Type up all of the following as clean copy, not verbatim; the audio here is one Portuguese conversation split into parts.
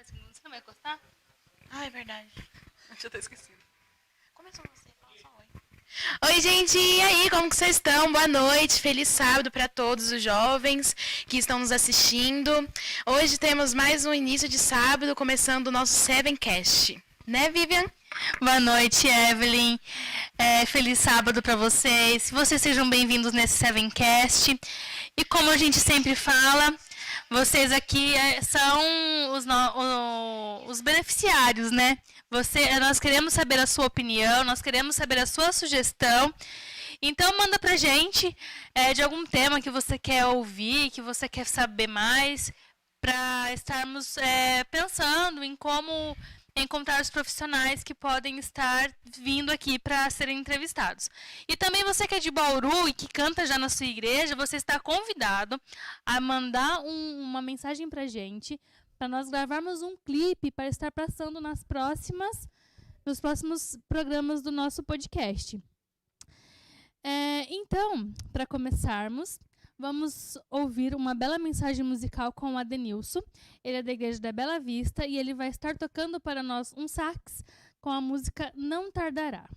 Mas você não vai encostar? Ah, é verdade. Eu já tô esquecido. Começou você, fala só oi. Oi, gente, e aí, como que vocês estão? Boa noite, feliz sábado para todos os jovens que estão nos assistindo. Hoje temos mais um início de sábado, começando o nosso Sevencast. Né, Vivian? Boa noite, Evelyn. Feliz sábado para vocês. Vocês sejam bem-vindos nesse Sevencast. E como a gente sempre fala, vocês aqui são os beneficiários, né? Nós queremos saber a sua opinião, nós queremos saber a sua sugestão. Então manda pra gente de algum tema que você quer ouvir, que você quer saber mais, para estarmos pensando em como encontrar os profissionais que podem estar vindo aqui para serem entrevistados. E também você que é de Bauru e que canta já na sua igreja, você está convidado a mandar uma mensagem para a gente, para nós gravarmos um clipe para estar passando nos próximos programas do nosso podcast. Então, para começarmos, vamos ouvir uma bela mensagem musical com o Adenilson. Ele é da Igreja da Bela Vista e ele vai estar tocando para nós um sax com a música Não Tardará.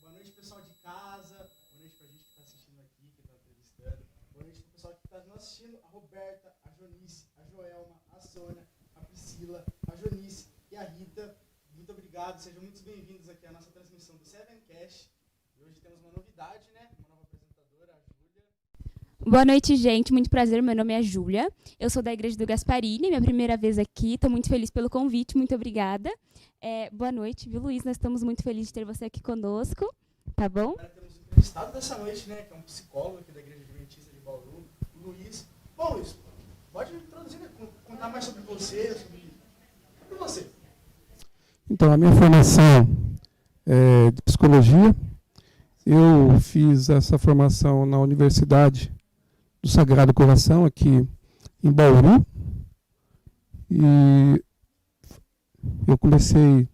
Boa noite, pessoal de casa. Boa noite pra gente que está assistindo aqui, que está entrevistando. Boa noite pro pessoal que está nos assistindo. A Roberta, a Jonice, a Joelma, a Sônia, a Priscila, a Jonice e a Rita. Muito obrigado. Sejam muito bem-vindos aqui à nossa transmissão do Sevencast. E hoje temos uma novidade, né? Uma nova apresentadora, a Júlia. Boa noite, gente. Muito prazer. Meu nome é Júlia. Eu sou da Igreja do Gasparini. Minha primeira vez aqui. Estou muito feliz pelo convite. Muito obrigada. Boa noite, viu, Luiz? Nós estamos muito felizes de ter você aqui conosco. Tá bom? Agora temos o entrevistado dessa noite, né? Que é um psicólogo aqui da Igreja Adventista de Bauru, o Luiz. Bom, Luiz, pode introduzir, né? Contar mais sobre você, sobre você. Então, a minha formação é de psicologia. Eu fiz essa formação na Universidade do Sagrado Coração, aqui em Bauru. E eu comecei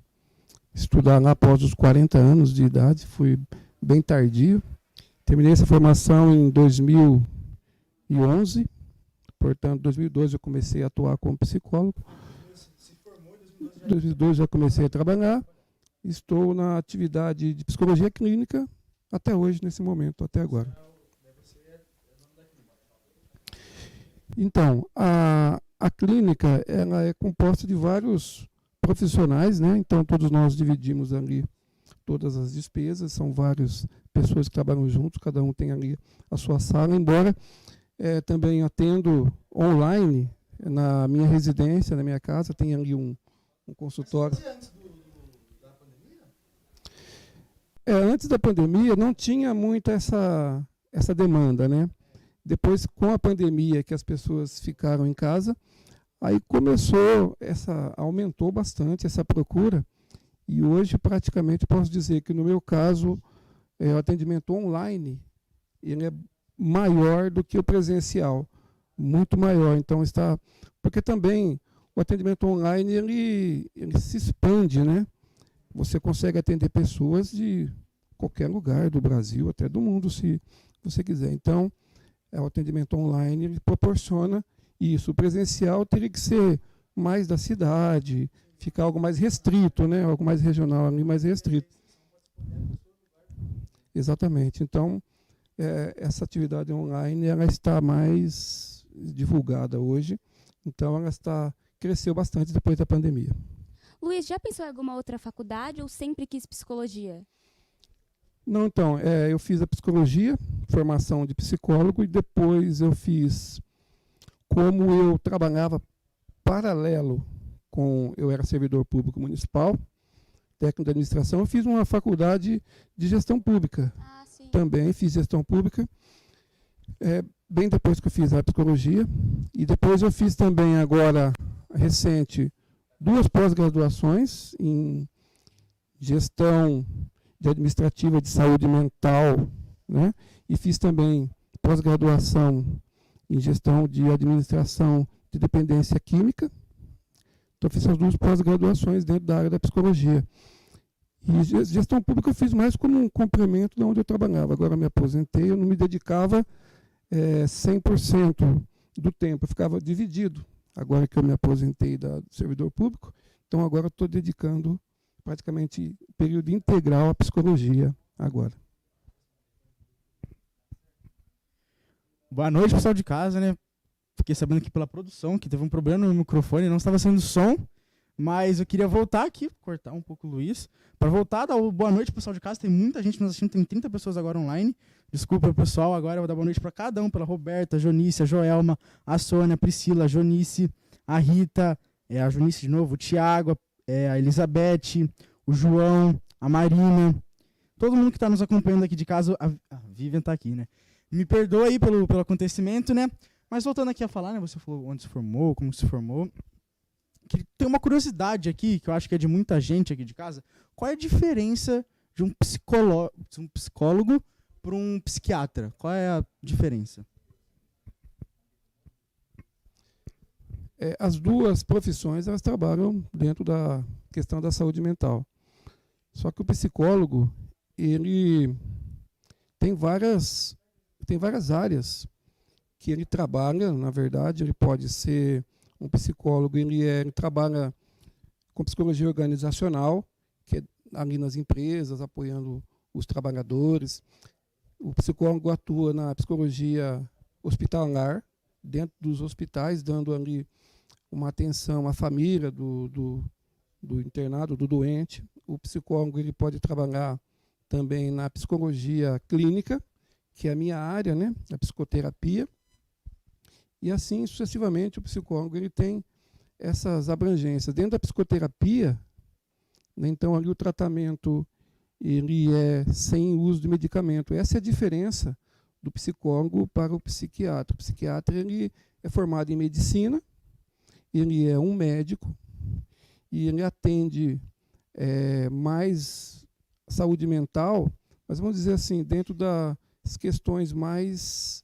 a estudar lá após os 40 anos de idade, fui bem tardio. Terminei essa formação em 2011, portanto, em 2012 eu comecei a atuar como psicólogo. Em 2012 já comecei a trabalhar. Estou na atividade de psicologia clínica até hoje, nesse momento, até agora. Então, a clínica ela é composta de vários profissionais, né? Então, todos nós dividimos ali todas as despesas, são várias pessoas que trabalham juntos, cada um tem ali a sua sala, embora também atendo online na minha residência, na minha casa, tem ali um consultório. Antes da pandemia não tinha muito essa demanda, né? Depois, com a pandemia, que as pessoas ficaram em casa, aí aumentou bastante essa procura. E hoje, praticamente, posso dizer que, no meu caso, o atendimento online ele é maior do que o presencial, muito maior. Então, porque também o atendimento online ele se expande, né? Você consegue atender pessoas de qualquer lugar do Brasil, até do mundo, se você quiser. Então, o atendimento online ele proporciona isso. O presencial teria que ser mais da cidade, ficar algo mais restrito, né? Algo mais regional, mais restrito. Exatamente. Então, essa atividade online ela está mais divulgada hoje. Então, cresceu bastante depois da pandemia. Luiz, já pensou em alguma outra faculdade ou sempre quis psicologia? Não, então, eu fiz a psicologia, formação de psicólogo, e depois eu fiz, como eu trabalhava paralelo eu era servidor público municipal, técnico de administração, eu fiz uma faculdade de gestão pública. Sim. Também fiz gestão pública, bem depois que eu fiz a psicologia, e depois eu fiz também agora, recente, 2 pós-graduações em gestão de administrativa de saúde mental, né? E fiz também pós-graduação em gestão de administração de dependência química. Então, fiz as 2 pós-graduações dentro da área da psicologia. E gestão pública eu fiz mais como um complemento de onde eu trabalhava. Agora eu me aposentei, eu não me dedicava 100% do tempo, eu ficava dividido. Agora que eu me aposentei do servidor público, então agora eu estou dedicando praticamente período integral à psicologia agora. Boa noite, pessoal de casa, né? Fiquei sabendo aqui pela produção que teve um problema no microfone, não estava saindo som, mas eu queria voltar aqui, cortar um pouco o Luiz, para voltar, dar boa noite, pessoal de casa. Tem muita gente nos assistindo, tem 30 pessoas agora online. Desculpa, pessoal, agora eu vou dar boa noite para cada um, pela Roberta, a Jonícia, a Joelma, a Sônia, a Priscila, a Jonice, a Rita, a Jonice de novo, o Tiago, a Elizabeth, o João, a Marina, todo mundo que está nos acompanhando aqui de casa. A Vivian está aqui, né? Me perdoa aí pelo acontecimento, né? Mas voltando aqui a falar, né? Você falou onde se formou, como se formou. Tem uma curiosidade aqui, que eu acho que é de muita gente aqui de casa. Qual é a diferença de um psicólogo para um psiquiatra? Qual é a diferença? As 2 profissões elas trabalham dentro da questão da saúde mental. Só que o psicólogo ele tem várias áreas que ele trabalha. Na verdade, ele pode ser um psicólogo, ele trabalha com psicologia organizacional, que é ali nas empresas, apoiando os trabalhadores. O psicólogo atua na psicologia hospitalar, dentro dos hospitais, dando ali uma atenção à família do internado, do doente. O psicólogo ele pode trabalhar também na psicologia clínica, que é a minha área, né, a psicoterapia. E assim sucessivamente o psicólogo ele tem essas abrangências. Dentro da psicoterapia, né, então ali o tratamento ele é sem uso de medicamento. Essa é a diferença do psicólogo para o psiquiatra. O psiquiatra ele é formado em medicina, ele é um médico e ele atende mais saúde mental, mas vamos dizer assim, dentro das questões mais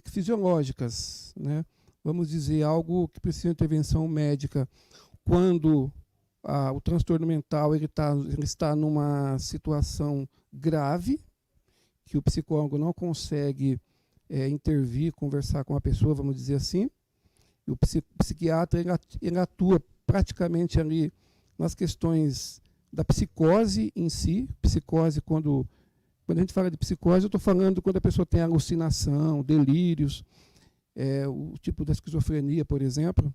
fisiológicas, né? Vamos dizer, algo que precisa de intervenção médica quando o transtorno mental ele está numa situação grave, que o psicólogo não consegue intervir, conversar com a pessoa, vamos dizer assim. E o psiquiatra ele atua praticamente ali nas questões da psicose em si. Psicose, quando a gente fala de psicose, eu estou falando quando a pessoa tem alucinação, delírios, o tipo da esquizofrenia, por exemplo,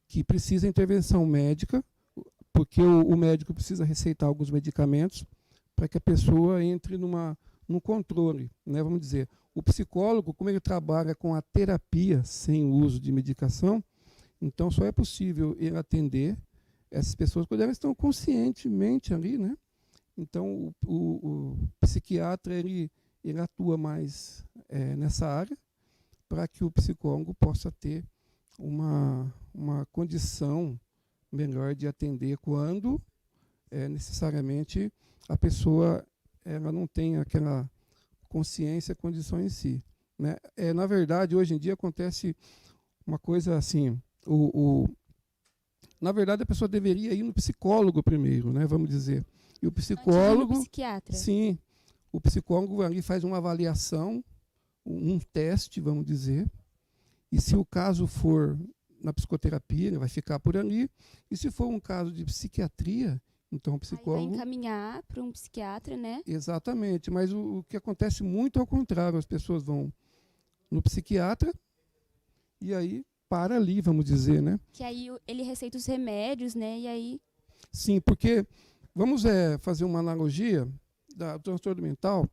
que precisa de intervenção médica, porque o médico precisa receitar alguns medicamentos para que a pessoa entre num controle, né? Vamos dizer, o psicólogo, como ele trabalha com a terapia sem o uso de medicação, então só é possível ele atender essas pessoas quando elas estão conscientemente ali, né? Então o psiquiatra ele atua mais nessa área para que o psicólogo possa ter uma condição melhor de atender quando necessariamente a pessoa ela não tem aquela consciência, condição em si, né? Na verdade, hoje em dia acontece uma coisa assim, na verdade a pessoa deveria ir no psicólogo primeiro, né? Vamos dizer. E o psicólogo, psiquiatra. sim, o psicólogo ali faz uma avaliação, um teste, vamos dizer, e se o caso for na psicoterapia, ele vai ficar por ali, e se for um caso de psiquiatria, então o psicólogo... Aí vai encaminhar para um psiquiatra, né? Exatamente, mas o que acontece muito ao contrário, as pessoas vão no psiquiatra e aí para ali, vamos dizer, né? Que aí ele receita os remédios, né? E aí... Sim, porque vamos fazer uma analogia do transtorno mental.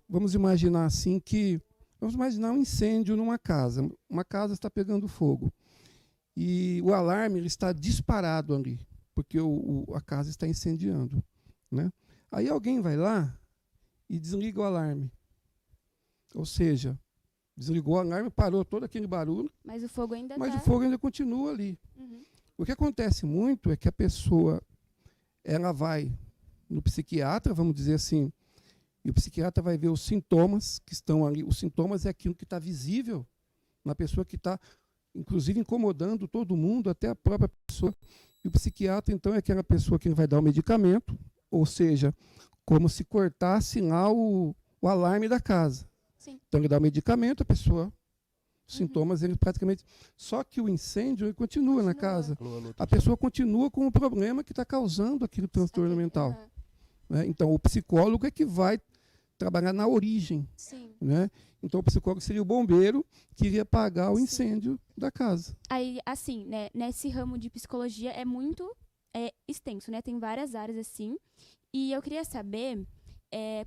Vamos imaginar assim vamos imaginar um incêndio numa casa. Uma casa está pegando fogo. E o alarme ele está disparado ali, porque a casa está incendiando, né? Aí alguém vai lá e desliga o alarme. Ou seja, desligou o alarme, parou todo aquele barulho, Mas o fogo ainda mas tá... o fogo ainda continua ali. Uhum. O que acontece muito é que a pessoa ela vai no psiquiatra, vamos dizer assim, e o psiquiatra vai ver os sintomas que estão ali. Os sintomas é aquilo que está visível na pessoa, que está, inclusive, incomodando todo mundo, até a própria pessoa. E o psiquiatra, então, é aquela pessoa que vai dar o medicamento, ou seja, como se cortasse lá o alarme da casa. Sim. Então, ele dá o medicamento, a pessoa, os sintomas, ele praticamente... Só que o incêndio ele continua na casa. A pessoa continua com o problema que está causando aquele transtorno mental. Né? Então, o psicólogo é que vai trabalhar na origem. Sim. Né? Então, o psicólogo seria o bombeiro que iria apagar o incêndio da casa. Aí, assim, né, nesse ramo de psicologia é muito extenso, né? Tem várias áreas, assim. E eu queria saber,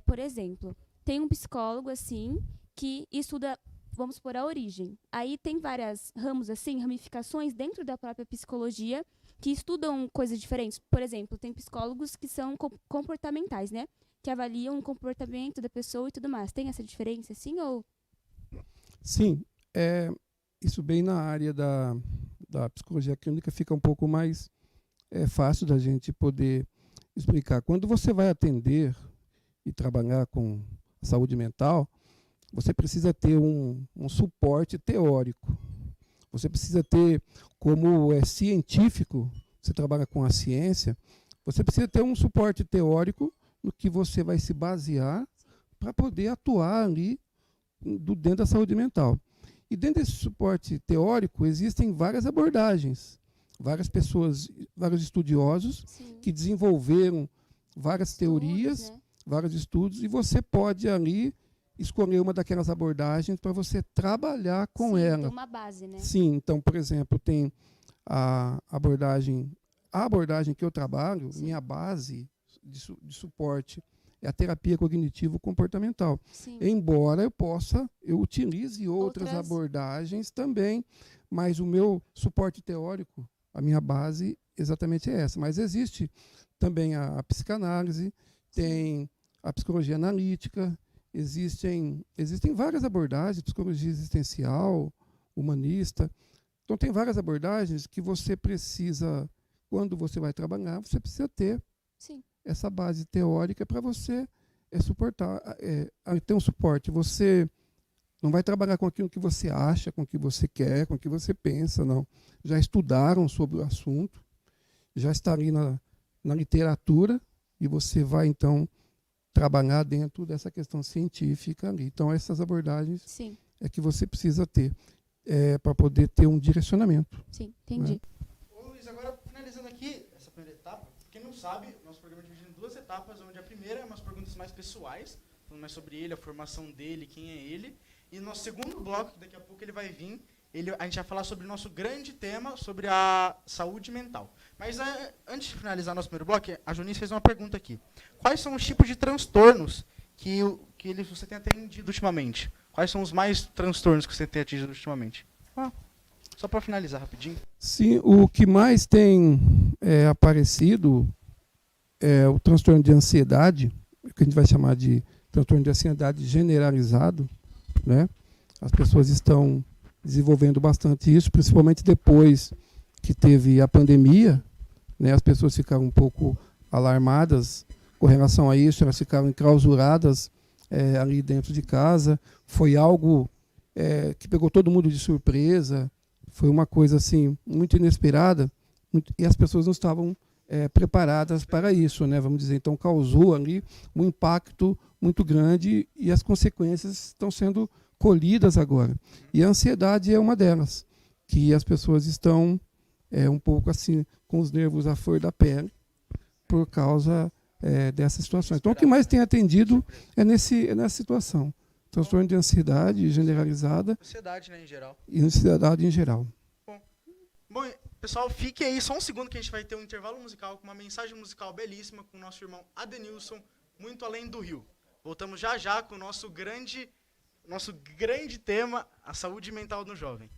por exemplo, tem um psicólogo, assim, que estuda, vamos supor, a origem. Aí tem vários ramos, assim, ramificações dentro da própria psicologia que estudam coisas diferentes. Por exemplo, tem psicólogos que são comportamentais, né? Que avaliam o comportamento da pessoa e tudo mais. Tem essa diferença, assim, ou... Sim, isso bem na área da psicologia clínica fica um pouco mais fácil da gente poder explicar. Quando você vai atender e trabalhar com saúde mental, você precisa ter um suporte teórico. Você precisa ter, como científico, você trabalha com a ciência, você precisa ter um suporte teórico no que você vai se basear para poder atuar ali dentro da saúde mental. E dentro desse suporte teórico existem várias abordagens, várias pessoas, vários estudiosos Sim. que desenvolveram várias teorias, né? vários estudos, e você pode ali escolher uma daquelas abordagens para você trabalhar com Sim, ela. tem uma base, né? Sim, então, por exemplo, tem a abordagem que eu trabalho, Sim. minha base de suporte é a terapia cognitivo-comportamental. Sim. Embora eu utilize outras abordagens também, mas o meu suporte teórico, a minha base exatamente é essa. Mas existe também a psicanálise, tem a psicologia analítica, existem várias abordagens, psicologia existencial, humanista. Então, tem várias abordagens que você precisa, quando você vai trabalhar, você precisa ter Sim. essa base teórica para você suportar, ter um suporte. Você não vai trabalhar com aquilo que você acha, com o que você quer, com o que você pensa, não. Já estudaram sobre o assunto, já está ali na literatura, e você vai, então, trabalhar dentro dessa questão científica ali. Então, essas abordagens Sim, é que você precisa ter para poder ter um direcionamento. sim, entendi. Ô Luiz, agora finalizando aqui essa primeira etapa, quem não sabe, nosso programa é dividido em 2 etapas, onde a primeira é umas perguntas mais pessoais, falando mais sobre ele, a formação dele, quem é ele. E no nosso segundo bloco, que daqui a pouco ele vai vir, a gente vai falar sobre o nosso grande tema, sobre a saúde mental. Mas antes de finalizar nosso primeiro bloco, a Jonice fez uma pergunta aqui. Quais são os tipos de transtornos que você tem atendido ultimamente? Quais são os mais transtornos que você tem atendido ultimamente? Só para finalizar rapidinho. Sim, o que mais tem aparecido é o transtorno de ansiedade, que a gente vai chamar de transtorno de ansiedade generalizado, né? As pessoas estão desenvolvendo bastante isso, principalmente depois que teve a pandemia, né? As pessoas ficaram um pouco alarmadas com relação a isso, elas ficaram enclausuradas ali dentro de casa. Foi algo que pegou todo mundo de surpresa, foi uma coisa assim muito inesperada, e as pessoas não estavam preparadas para isso, né? Vamos dizer, então causou ali um impacto muito grande, e as consequências estão sendo colhidas agora. E a ansiedade é uma delas, que as pessoas estão um pouco assim com os nervos à flor da pele por causa dessa situação. Então, o que mais tem atendido é nessa situação. Transtorno de ansiedade generalizada. Ansiedade, né, em geral. E ansiedade em geral. Bom, pessoal, fique aí só um segundo que a gente vai ter um intervalo musical com uma mensagem musical belíssima com o nosso irmão Adenilson, Muito Além do Rio. Voltamos já já com o nosso grande tema, a saúde mental no jovem.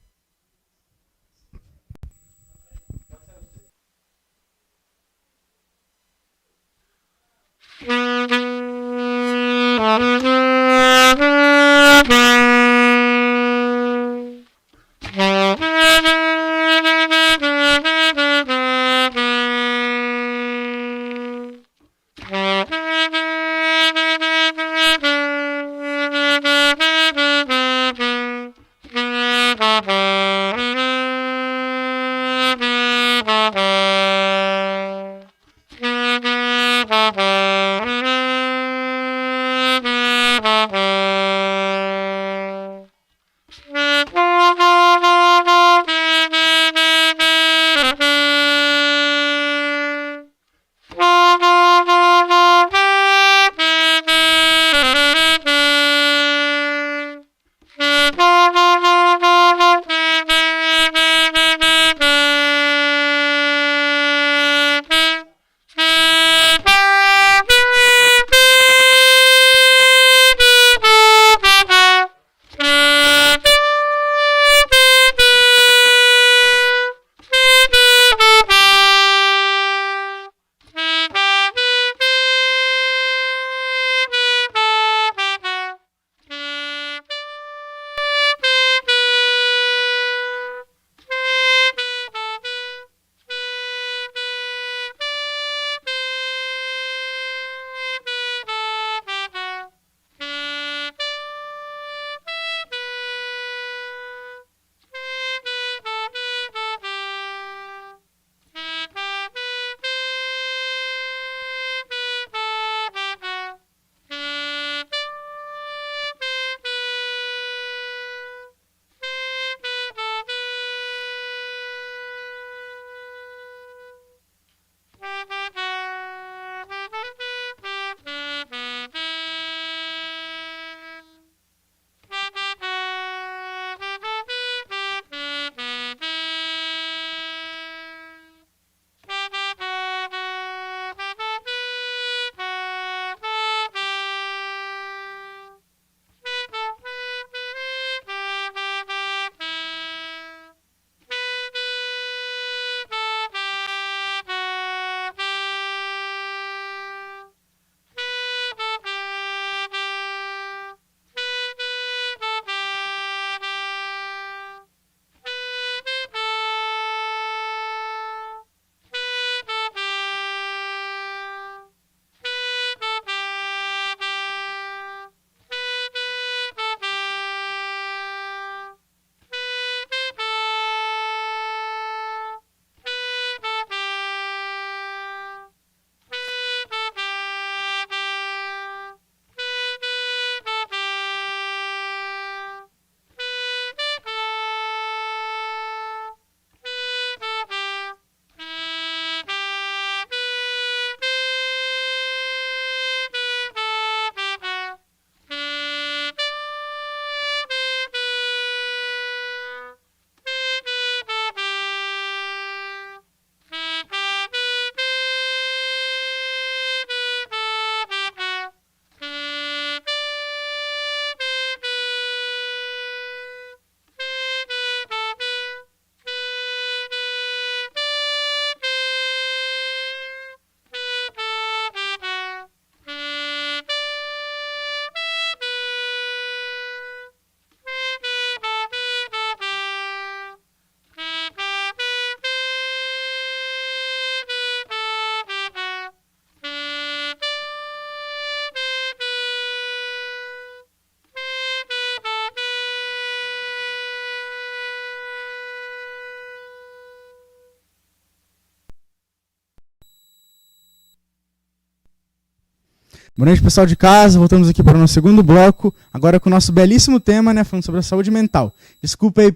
Boa noite, pessoal de casa. Voltamos aqui para o nosso segundo bloco, agora com o nosso belíssimo tema, né, falando sobre a saúde mental. Desculpa aí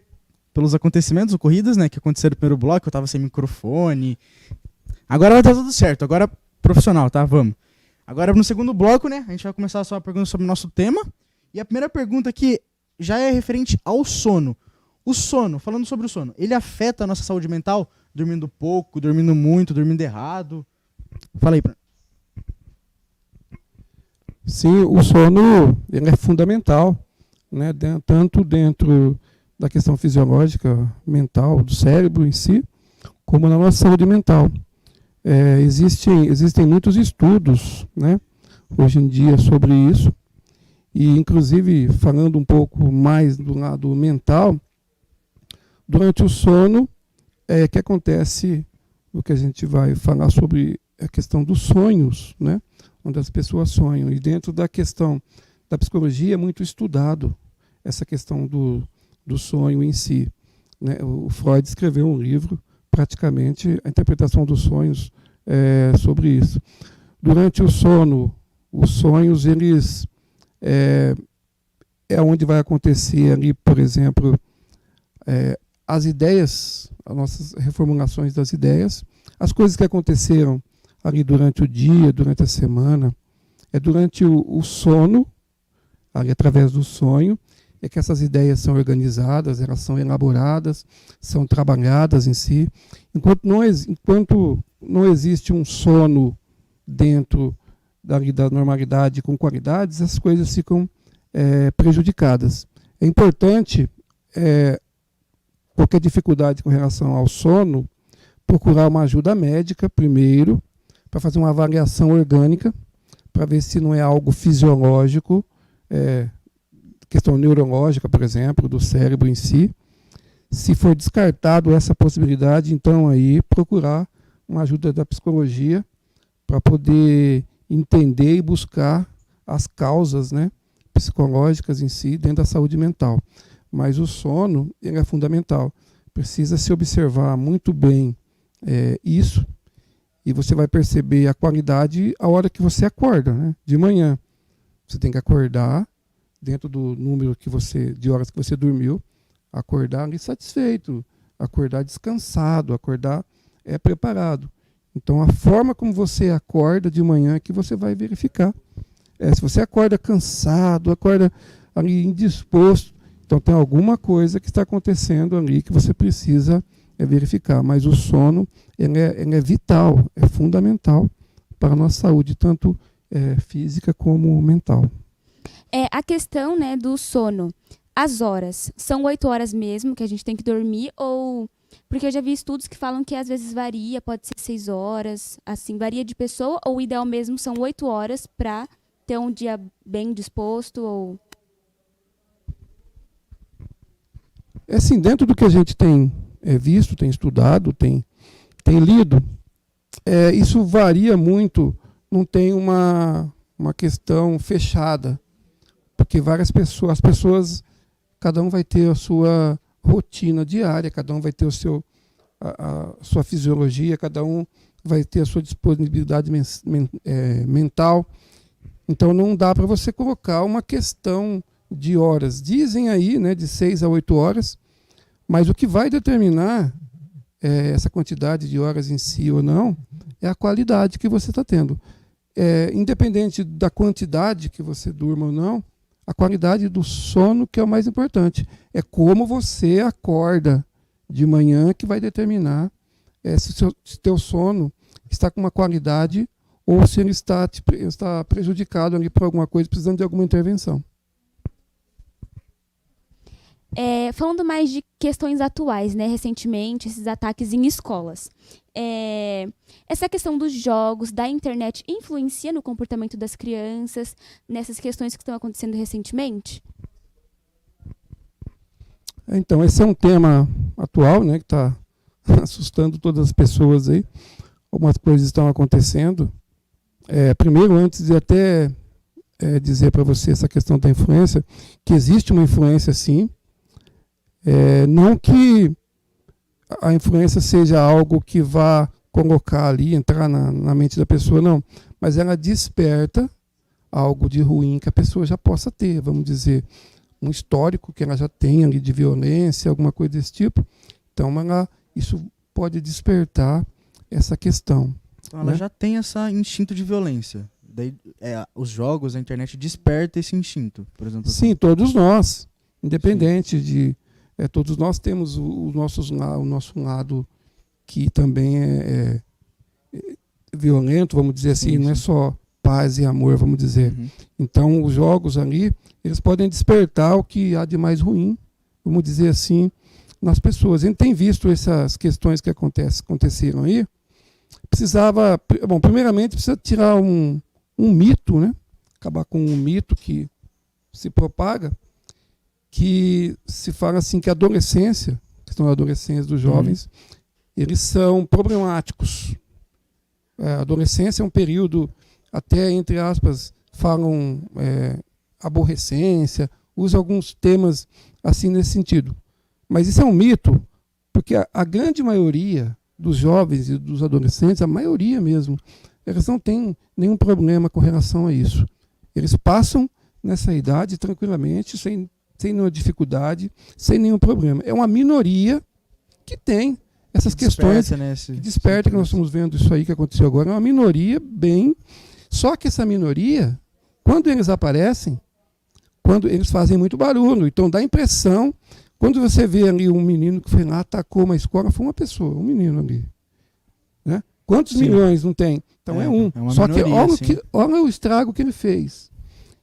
pelos acontecimentos ocorridos, né, que aconteceram no primeiro bloco, eu estava sem microfone. Agora vai estar tudo certo, agora profissional, tá? Vamos. Agora no segundo bloco, né, a gente vai começar a sua pergunta sobre o nosso tema. E a primeira pergunta aqui já é referente ao sono. O sono, falando sobre o sono, ele afeta a nossa saúde mental? Dormindo pouco, dormindo muito, dormindo errado? Fala aí. Sim, o sono ele é fundamental, né, tanto dentro da questão fisiológica, mental, do cérebro em si, como na nossa saúde mental. Existem muitos estudos, né, hoje em dia sobre isso, e inclusive falando um pouco mais do lado mental, durante o sono que acontece o que a gente vai falar sobre a questão dos sonhos, né, onde as pessoas sonham. E dentro da questão da psicologia é muito estudado essa questão do sonho em si, né? O Freud escreveu um livro, praticamente, a interpretação dos sonhos sobre isso. Durante o sono, os sonhos, eles é onde vai acontecer ali, por exemplo, as ideias, as nossas reformulações das ideias, as coisas que aconteceram ali durante o dia, durante a semana, durante o sono, ali através do sonho, que essas ideias são organizadas, elas são elaboradas, são trabalhadas em si. Enquanto não existe um sono dentro da normalidade com qualidades, essas coisas ficam prejudicadas. É importante, qualquer dificuldade com relação ao sono, procurar uma ajuda médica primeiro, para fazer uma avaliação orgânica, para ver se não é algo fisiológico, questão neurológica, por exemplo, do cérebro em si. Se for descartado essa possibilidade, então aí procurar uma ajuda da psicologia para poder entender e buscar as causas, né, psicológicas em si dentro da saúde mental. Mas o sono ele é fundamental. Precisa se observar muito bem isso, e você vai perceber a qualidade a hora que você acorda, né? De manhã. Você tem que acordar dentro do número de horas que você dormiu, acordar ali satisfeito, acordar descansado, acordar preparado. Então, a forma como você acorda de manhã é que você vai verificar. Se você acorda cansado, acorda ali indisposto, então tem alguma coisa que está acontecendo ali que você precisa verificar. Mas o sono ele é vital, é fundamental para a nossa saúde, tanto física como mental. A questão, né, do sono. As horas, são 8 horas mesmo que a gente tem que dormir? Ou... Porque eu já vi estudos que falam que às vezes varia, pode ser 6 horas, assim, varia de pessoa, ou o ideal mesmo são 8 horas para ter um dia bem disposto, ou... Assim, dentro do que a gente tem visto, tem estudado, tem lido, isso varia muito, não tem uma questão fechada, porque as pessoas, cada um vai ter a sua rotina diária, cada um vai ter a sua fisiologia, cada um vai ter a sua disponibilidade mental. Então não dá para você colocar uma questão de horas. Dizem aí, né, de 6 a 8 horas, mas o que vai determinar essa quantidade de horas em si ou não é a qualidade que você está tendo. Independente da quantidade que você durma ou não, a qualidade do sono que é o mais importante. É como você acorda de manhã que vai determinar se o teu sono está com uma qualidade ou se ele está prejudicado ali por alguma coisa, precisando de alguma intervenção. Falando mais de questões atuais, né, recentemente, esses ataques em escolas. Essa questão dos jogos, da internet, influencia no comportamento das crianças, nessas questões que estão acontecendo recentemente? Então, esse é um tema atual, né, que está assustando todas as pessoas aí. Algumas coisas estão acontecendo. Primeiro, antes de até dizer para você essa questão da influência, que existe uma influência sim, não que a influência seja algo que vá colocar ali, entrar na mente da pessoa, não. Mas ela desperta algo de ruim que a pessoa já possa ter, vamos dizer, um histórico que ela já tenha ali de violência, alguma coisa desse tipo. Então, isso pode despertar essa questão. Então ela né? já tem esse instinto de violência. Daí, os jogos, a internet desperta esse instinto, por exemplo. Sim, todos nós, independente de... todos nós temos o nosso lado que também é violento, vamos dizer assim, não é só paz e amor, vamos dizer. Então, os jogos ali, eles podem despertar o que há de mais ruim, vamos dizer assim, nas pessoas. A gente tem visto essas questões que aconteceram aí. Primeiramente, precisa tirar um mito, né? Acabar com um mito que se propaga, que se fala assim que a adolescência, a questão da adolescência dos jovens, eles são problemáticos. A adolescência é um período, até entre aspas, falam aborrecência, usam alguns temas assim nesse sentido. Mas isso é um mito, porque a grande maioria dos jovens e dos adolescentes, a maioria mesmo, eles não têm nenhum problema com relação a isso. Eles passam nessa idade tranquilamente, sem nenhuma dificuldade, sem nenhum problema. É uma minoria que tem essas questões que desperta, que nós estamos vendo isso aí que aconteceu agora, é uma minoria bem... Só que essa minoria, quando eles aparecem, quando eles fazem muito barulho, então dá a impressão, quando você vê ali um menino que foi lá, atacou uma escola, foi uma pessoa, um menino ali. Né? Quantos milhões não tem? Então é um. Só minoria, que olha o estrago que ele fez.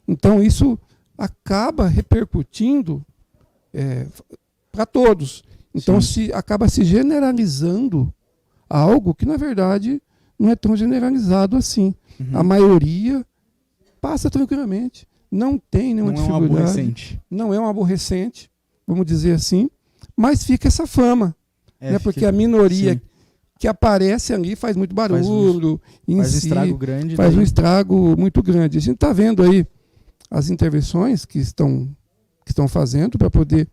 Então isso acaba repercutindo para todos. Então acaba se generalizando algo que, na verdade, não é tão generalizado assim. A maioria passa tranquilamente. Não tem nenhuma dificuldade. Não é um aborrecente, vamos dizer assim. Mas fica essa fama. Né? Porque a minoria que aparece ali faz muito barulho. Faz um estrago grande. Faz um estrago muito grande. A gente está vendo aí as intervenções que estão fazendo para poder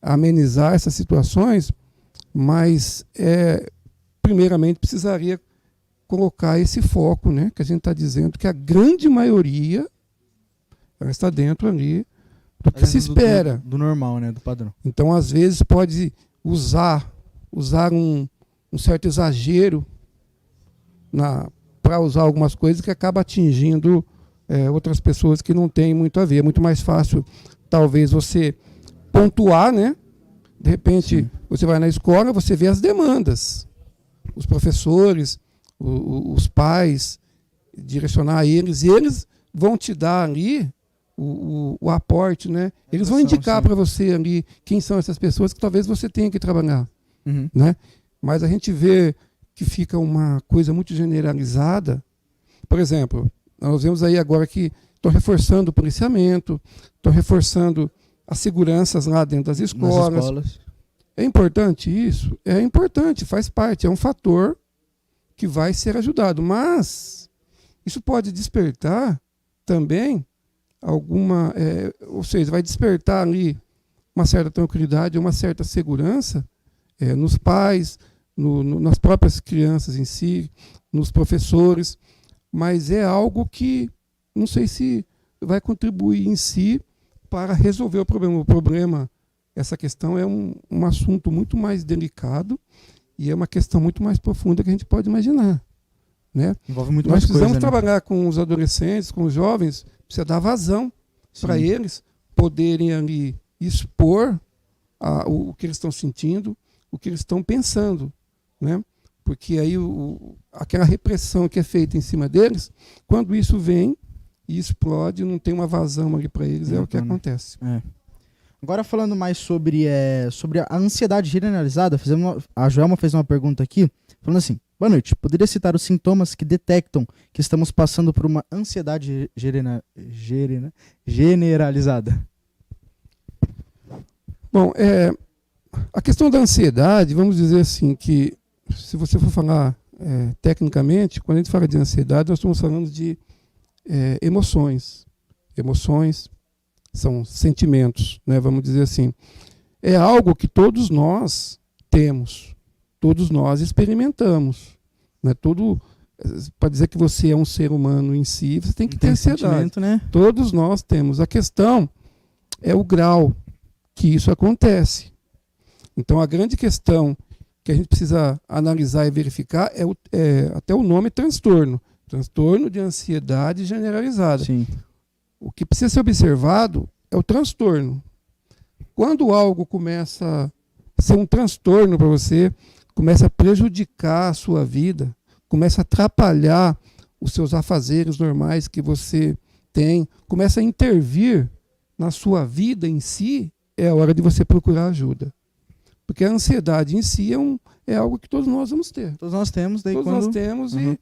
amenizar essas situações, mas primeiramente precisaria colocar esse foco, né, que a gente está dizendo que a grande maioria ela está dentro ali do que se espera. Do normal, né, do padrão. Então, às vezes, pode usar um certo exagero para usar algumas coisas que acaba atingindo outras pessoas que não têm muito a ver. É muito mais fácil, talvez, você pontuar, né? De repente, você vai na escola, você vê as demandas. Os professores, os pais, direcionar a eles, e eles vão te dar ali o aporte, né? Eles vão indicar para você ali quem são essas pessoas que talvez você tenha que trabalhar. Né? Mas a gente vê que fica uma coisa muito generalizada. Por exemplo, nós vemos aí agora que estão reforçando o policiamento, estão reforçando as seguranças lá dentro das escolas. É importante isso? É importante, faz parte, é um fator que vai ser ajudado. Mas isso pode despertar também alguma... ou seja, vai despertar ali uma certa tranquilidade, uma certa segurança nos pais, nas próprias crianças em si, nos professores, mas é algo que não sei se vai contribuir em si para resolver o problema. O problema, essa questão é um assunto muito mais delicado e é uma questão muito mais profunda que a gente pode imaginar. Né? Envolve muito Nós mais coisa, precisamos né? trabalhar com os adolescentes, com os jovens, precisa dar vazão para eles poderem ali expor o que eles estão sentindo, o que eles estão pensando. Né? Porque aí aquela repressão que é feita em cima deles, quando isso vem e explode, não tem uma vazão ali para eles, é o que acontece. Agora falando mais sobre a ansiedade generalizada, a Joelma fez uma pergunta aqui, falando assim: boa noite, poderia citar os sintomas que detectam que estamos passando por uma ansiedade generalizada? Bom, a questão da ansiedade, vamos dizer assim, que se você for falar tecnicamente, quando a gente fala de ansiedade, nós estamos falando de emoções. Emoções são sentimentos, né? Vamos dizer assim. É algo que todos nós temos, todos nós experimentamos. Né? para dizer que você é um ser humano em si, você tem que ter ansiedade. Sentimento, né? Todos nós temos. A questão é o grau que isso acontece. Então, a grande questão que a gente precisa analisar e verificar é até o nome transtorno. Transtorno de ansiedade generalizada. Sim. O que precisa ser observado é o transtorno. Quando algo começa a ser um transtorno para você, começa a prejudicar a sua vida, começa a atrapalhar os seus afazeres normais que você tem, começa a intervir na sua vida em si, é a hora de você procurar ajuda. Porque a ansiedade em si é algo que todos nós vamos ter. Todos nós temos, daí Todos nós temos Uhum.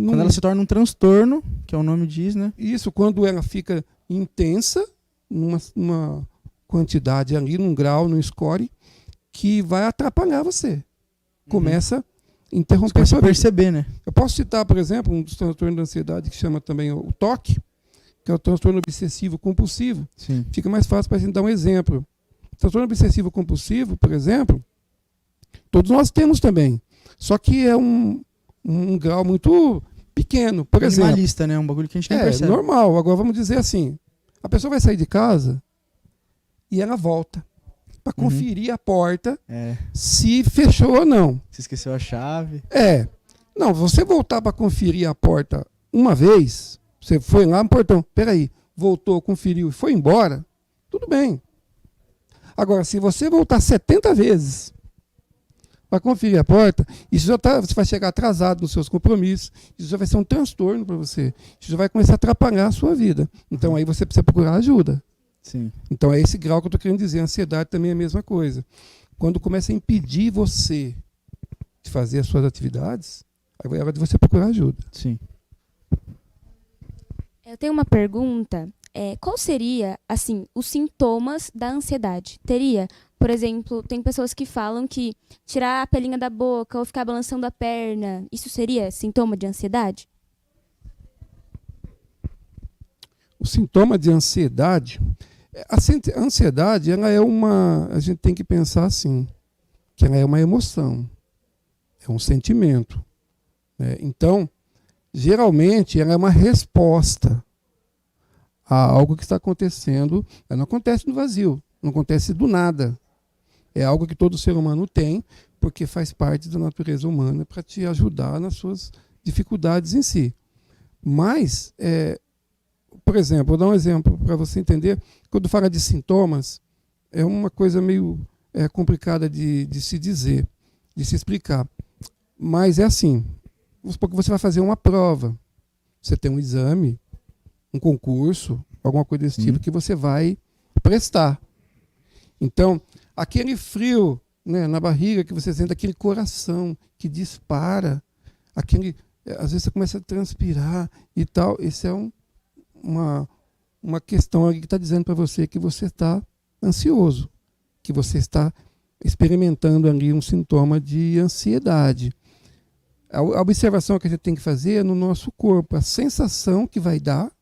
Quando quando ela se torna um transtorno, que é o nome diz, né? Isso, quando ela fica intensa, numa quantidade ali, num grau, num score, que vai atrapalhar você. Começa a interromper Você começa sua a vida. perceber, né? Eu posso citar, por exemplo, um dos transtornos da ansiedade que chama também o TOC, que é o transtorno obsessivo compulsivo. Sim. Fica mais fácil para a gente dar um exemplo. O transtorno obsessivo compulsivo, por exemplo, todos nós temos também. Só que é um grau muito pequeno. Por exemplo, Minimalista, né? Um bagulho que a gente nem é percebe. normal. Agora vamos dizer assim, a pessoa vai sair de casa e ela volta para conferir a porta É. se fechou ou não. Você esqueceu a chave. Não, você voltar para conferir a porta uma vez, você foi lá no portão, peraí, voltou, conferiu e foi embora, tudo bem. Agora, se você voltar 70 vezes para conferir a porta, isso você vai chegar atrasado nos seus compromissos, isso já vai ser um transtorno para você, isso já vai começar a atrapalhar a sua vida. Então aí você precisa procurar ajuda. Sim. Então é esse grau que eu estou querendo dizer. A ansiedade também é a mesma coisa. Quando começa a impedir você de fazer as suas atividades, aí é hora de você procurar ajuda. Sim. Eu tenho uma pergunta. Qual seria, assim, os sintomas da ansiedade? Teria, por exemplo, tem pessoas que falam que tirar a pelinha da boca ou ficar balançando a perna, isso seria sintoma de ansiedade? O sintoma de ansiedade, a ansiedade, ela é a gente tem que pensar assim, que ela é uma emoção, é um sentimento, né? Então, geralmente, ela é uma resposta a algo que está acontecendo. Ela não acontece no vazio, não acontece do nada. É algo que todo ser humano tem, porque faz parte da natureza humana para te ajudar nas suas dificuldades em si. Mas, por exemplo, vou dar um exemplo para você entender. Quando fala de sintomas, é uma coisa meio complicada de se dizer, de se explicar. Mas é assim, vamos supor que você vai fazer uma prova, você tem um exame, um concurso, alguma coisa desse tipo que você vai prestar. Então, aquele frio, né, na barriga que você sente, aquele coração que dispara, às vezes você começa a transpirar e tal, isso é uma questão ali que está dizendo para você que você está ansioso, que você está experimentando ali um sintoma de ansiedade. A observação que a gente tem que fazer é no nosso corpo, a sensação que vai dar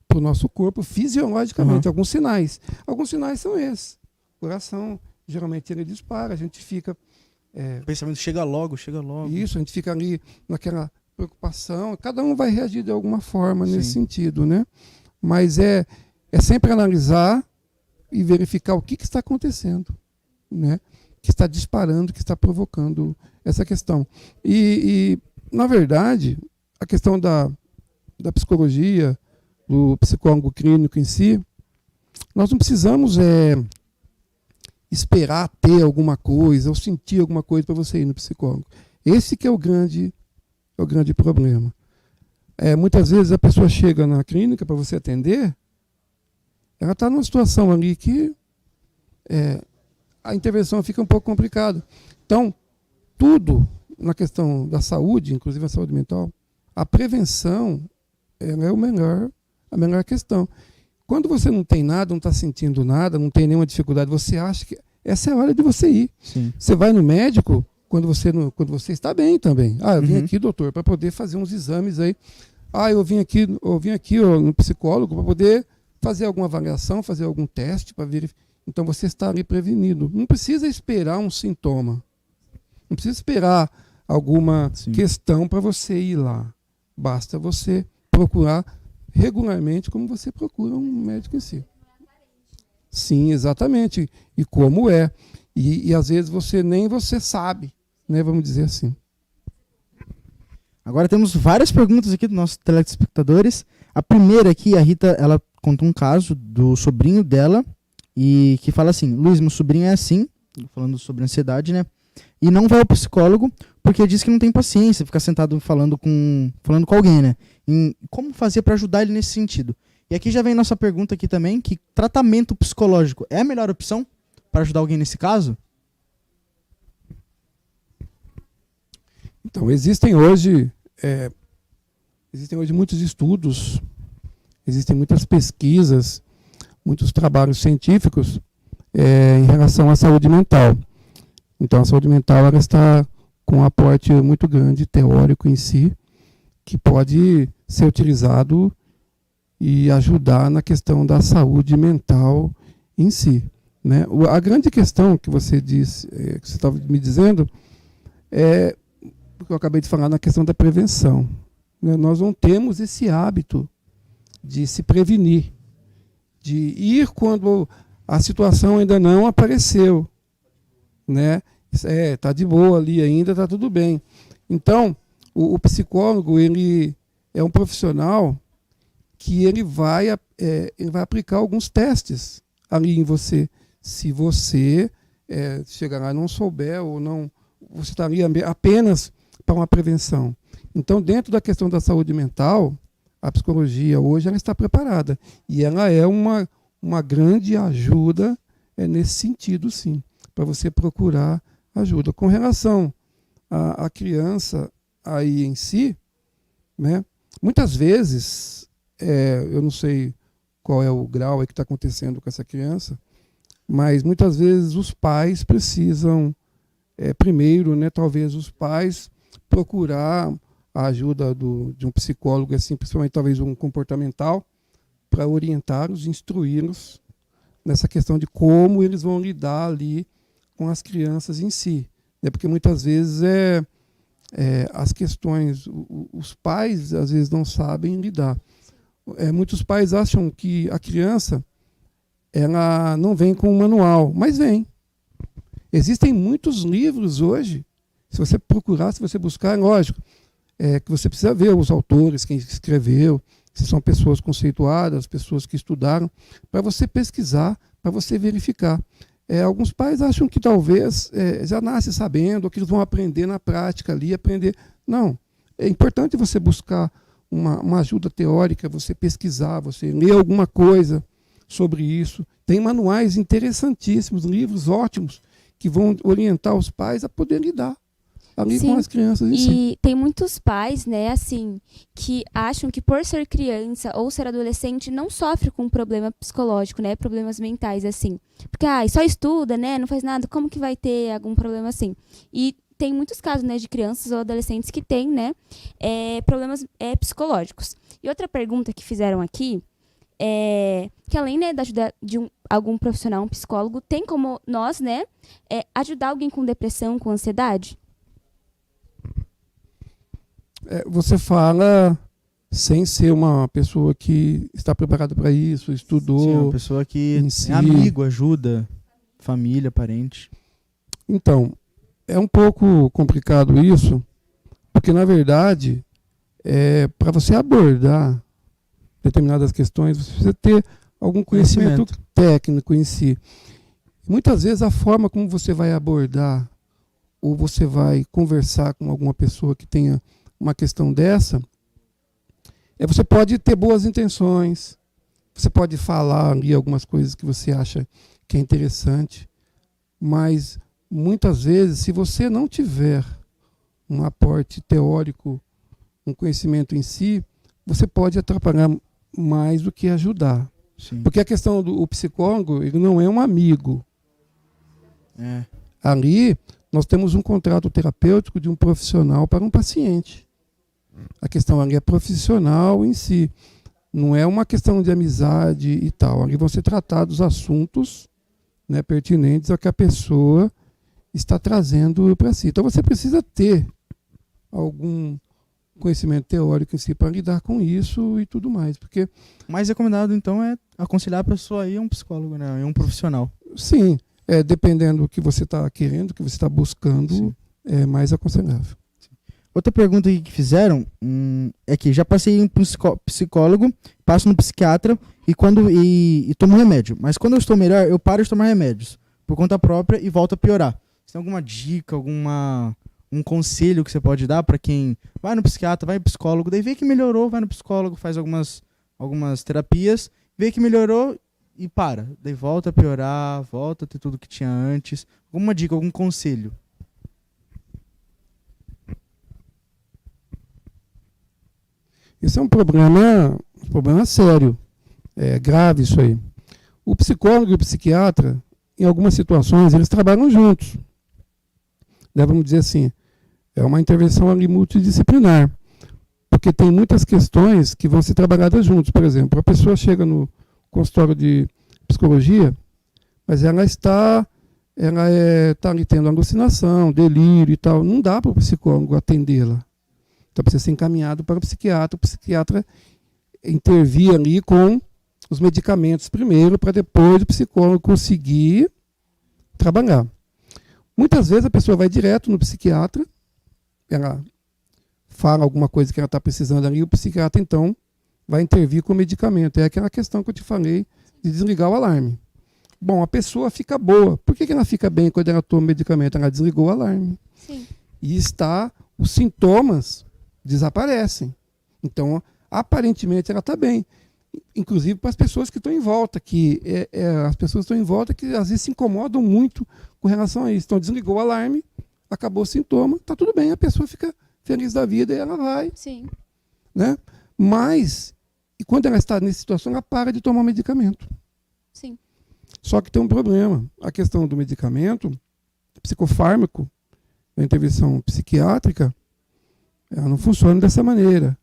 para o nosso corpo fisiologicamente, alguns sinais. Alguns sinais são esses. O coração, geralmente ele dispara, a gente fica... O pensamento chega logo. Isso, a gente fica ali naquela preocupação. Cada um vai reagir de alguma forma nesse sentido, né? Mas é sempre analisar e verificar o que está acontecendo, né? Que está disparando, que está provocando essa questão. E na verdade, a questão da psicologia, do psicólogo clínico em si, nós não precisamos esperar ter alguma coisa ou sentir alguma coisa para você ir no psicólogo. Esse que é o grande problema. Muitas vezes a pessoa chega na clínica para você atender, ela está numa situação ali que a intervenção fica um pouco complicada. Então, tudo na questão da saúde, inclusive a saúde mental, a prevenção ela é a melhor questão. Quando você não tem nada, não está sentindo nada, não tem nenhuma dificuldade, você acha que essa é a hora de você ir. Sim. Você vai no médico quando você está bem também. Eu vim aqui, doutor, para poder fazer uns exames aí. Eu vim aqui no psicólogo para poder fazer alguma avaliação, fazer algum teste para verificar. Então você está ali prevenido. Não precisa esperar um sintoma. Não precisa esperar alguma Sim. questão para você ir lá. Basta você procurar regularmente como você procura um médico em si. Sim, exatamente. E como é. E às vezes nem você sabe, né? Vamos dizer assim. Agora temos várias perguntas aqui dos nossos telespectadores. A primeira aqui, a Rita, ela conta um caso do sobrinho dela e que fala assim: Luiz, meu sobrinho é assim, falando sobre ansiedade, né? E não vai ao psicólogo porque diz que não tem paciência, ficar sentado falando com alguém, né? E como fazer para ajudar ele nesse sentido? E aqui já vem nossa pergunta aqui também, que tratamento psicológico é a melhor opção para ajudar alguém nesse caso? Então, existem hoje muitos estudos, existem muitas pesquisas, muitos trabalhos científicos em relação à saúde mental. Então, a saúde mental ela está com um aporte muito grande teórico em si, que pode ser utilizado e ajudar na questão da saúde mental em si, né? A grande questão que você disse, que você estava me dizendo, é o que eu acabei de falar na questão da prevenção, né? Nós não temos esse hábito de se prevenir, de ir quando a situação ainda não apareceu, né? Tá de boa ali ainda, tá tudo bem. Então, o psicólogo ele é um profissional que ele vai aplicar alguns testes ali em você. Se você chegar lá e não souber ou não, você está ali apenas para uma prevenção. Então, dentro da questão da saúde mental, a psicologia hoje ela está preparada e ela é uma grande ajuda nesse sentido, sim, para você procurar ajuda. Com relação à criança aí em si, né, muitas vezes, eu não sei qual é o grau que está acontecendo com essa criança, mas muitas vezes os pais precisam, primeiro, né, talvez os pais procurar a ajuda de um psicólogo, assim, principalmente talvez um comportamental, para orientá-los, instruí-los nessa questão de como eles vão lidar ali com as crianças em si, né? Porque muitas vezes as questões, os pais às vezes não sabem lidar. Muitos pais acham que a criança ela não vem com um manual, mas vem. Existem muitos livros hoje, se você procurar, se você buscar, lógico, que você precisa ver os autores, quem escreveu, se são pessoas conceituadas, pessoas que estudaram, para você pesquisar, para você verificar. Alguns pais acham que talvez já nasce sabendo, ou que eles vão aprender na prática ali, aprender. Não, é importante você buscar uma ajuda teórica, você pesquisar, você ler alguma coisa sobre isso. Tem manuais interessantíssimos, livros ótimos, que vão orientar os pais a poder lidar ali com as crianças em si. E tem muitos pais, né, assim, que acham que por ser criança ou ser adolescente não sofre com um problema psicológico, né, problemas mentais, assim. Porque, só estuda, né, não faz nada, como que vai ter algum problema assim? E tem muitos casos, né, de crianças ou adolescentes que têm, né, problemas psicológicos. E outra pergunta que fizeram aqui que além, né, da ajuda de algum profissional, um psicólogo, tem como nós, né, ajudar alguém com depressão, com ansiedade? Você fala sem ser uma pessoa que está preparada para isso, estudou. Sim, uma pessoa que si. É amigo, ajuda, família, parente. Então, é um pouco complicado isso, porque, na verdade, para você abordar determinadas questões, você precisa ter algum conhecimento técnico em si. Muitas vezes, a forma como você vai abordar ou você vai conversar com alguma pessoa que tenha uma questão dessa, você pode ter boas intenções, você pode falar ali algumas coisas que você acha que é interessante, mas muitas vezes, se você não tiver um aporte teórico, um conhecimento em si, você pode atrapalhar mais do que ajudar. Sim. Porque a questão do psicólogo, ele não é um amigo. Ali, nós temos um contrato terapêutico de um profissional para um paciente. A questão ali é profissional em si. Não é uma questão de amizade e tal. Ali vão ser tratados assuntos, né, pertinentes ao que a pessoa está trazendo para si. Então você precisa ter algum conhecimento teórico em si para lidar com isso e tudo mais. Porque, O mais recomendado, então, é aconselhar a pessoa a ir a um psicólogo, né? A um profissional. sim, dependendo do que você está querendo, do que você está buscando, Sim. é mais aconselhável. Outra pergunta que fizeram é que já passei em um psicólogo, passo no psiquiatra e tomo remédio. Mas quando eu estou melhor, eu paro de tomar remédios por conta própria e volto a piorar. Você tem alguma dica, um conselho que você pode dar para quem vai no psiquiatra, vai no psicólogo, daí vê que melhorou, vai no psicólogo, faz algumas terapias, vê que melhorou e para. Daí volta a piorar, volta a ter tudo que tinha antes. Alguma dica, algum conselho? Isso é um problema sério, é grave isso aí. O psicólogo e o psiquiatra, em algumas situações, eles trabalham juntos. Vamos dizer assim, é uma intervenção ali multidisciplinar, porque tem muitas questões que vão ser trabalhadas juntos. Por exemplo, a pessoa chega no consultório de psicologia, mas ela está ali tendo alucinação, delírio e tal. Não dá para o psicólogo atendê-la. Então precisa ser encaminhado para o psiquiatra intervir ali com os medicamentos primeiro, para depois o psicólogo conseguir trabalhar. Muitas vezes a pessoa vai direto no psiquiatra, ela fala alguma coisa que ela está precisando ali, o psiquiatra então vai intervir com o medicamento. É aquela questão que eu te falei de desligar o alarme. Bom, a pessoa fica boa. Por que ela fica bem quando ela toma o medicamento? Ela desligou o alarme. Sim. E os sintomas desaparecem. Então, aparentemente, ela está bem. Inclusive para as pessoas que estão em volta, as pessoas que estão em volta que às vezes se incomodam muito com relação a isso. Então, desligou o alarme, acabou o sintoma, está tudo bem, a pessoa fica feliz da vida e ela vai. Sim. Né? Mas, e quando ela está nessa situação, ela para de tomar o medicamento. Sim. Só que tem um problema. A questão do medicamento, psicofármaco, a intervenção psiquiátrica, ela não funciona dessa maneira.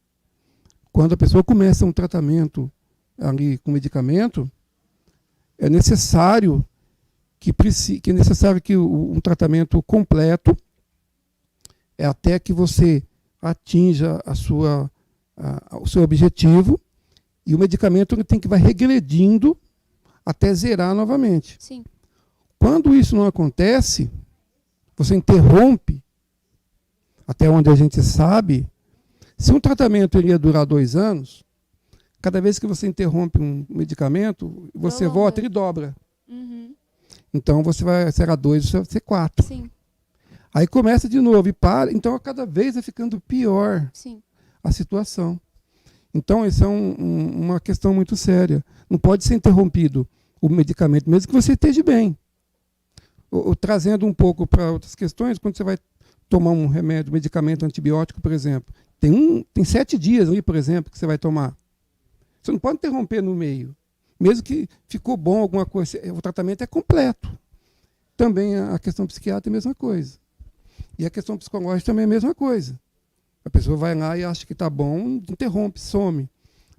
Quando a pessoa começa um tratamento ali com medicamento, é necessário que um tratamento completo é até que você atinja o seu objetivo, e o medicamento ele vai regredindo até zerar novamente. Sim. Quando isso não acontece, você interrompe, até onde a gente sabe, se um tratamento ia durar 2 anos, cada vez que você interrompe um medicamento, você volta, ele dobra. Uhum. Então será 2, vai ser 4. Sim. Aí começa de novo e para. Então cada vez vai ficando pior Sim. a situação. Então isso é uma questão muito séria. Não pode ser interrompido o medicamento, mesmo que você esteja bem. Trazendo um pouco para outras questões, quando você vai tomar um remédio, um medicamento antibiótico, por exemplo, tem 7 dias ali, por exemplo, que você vai tomar. Você não pode interromper no meio. Mesmo que ficou bom alguma coisa, o tratamento é completo. Também a questão psiquiátrica é a mesma coisa. E a questão psicológica também é a mesma coisa. A pessoa vai lá e acha que está bom, interrompe, some.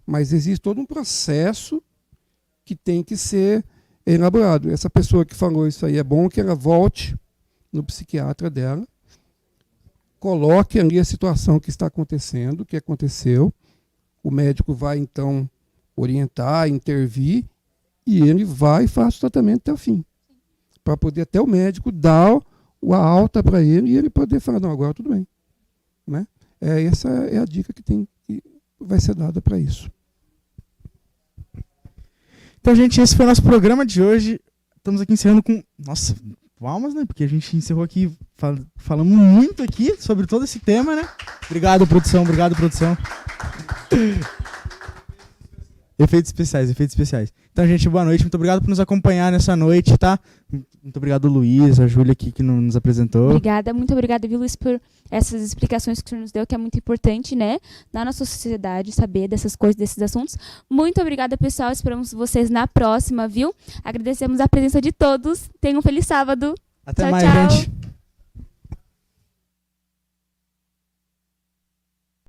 Mas existe todo um processo que tem que ser elaborado. Essa pessoa que falou isso aí, é bom que ela volte no psiquiatra dela, coloque ali a situação que está acontecendo, que aconteceu. O médico vai, então, orientar, intervir, e ele vai e faz o tratamento até o fim. Para poder até o médico dar a alta para ele e ele poder falar, não, agora tudo bem. Né? Essa é a dica que vai ser dada para isso. Então, gente, esse foi o nosso programa de hoje. Estamos aqui encerrando com... Nossa, palmas, né? Porque a gente encerrou aqui, falamos muito aqui sobre todo esse tema, né? Obrigado, produção. Obrigado, produção. Efeitos especiais. Então, gente, boa noite. Muito obrigado por nos acompanhar nessa noite, tá? Muito obrigado, Luiz, a Júlia aqui que nos apresentou. Muito obrigada, viu, Luiz, por essas explicações que o senhor nos deu, que é muito importante, né, na nossa sociedade, saber dessas coisas, desses assuntos. Muito obrigada, pessoal. Esperamos vocês na próxima, viu? Agradecemos a presença de todos. Tenham um feliz sábado. Até Tchau, mais, tchau. gente.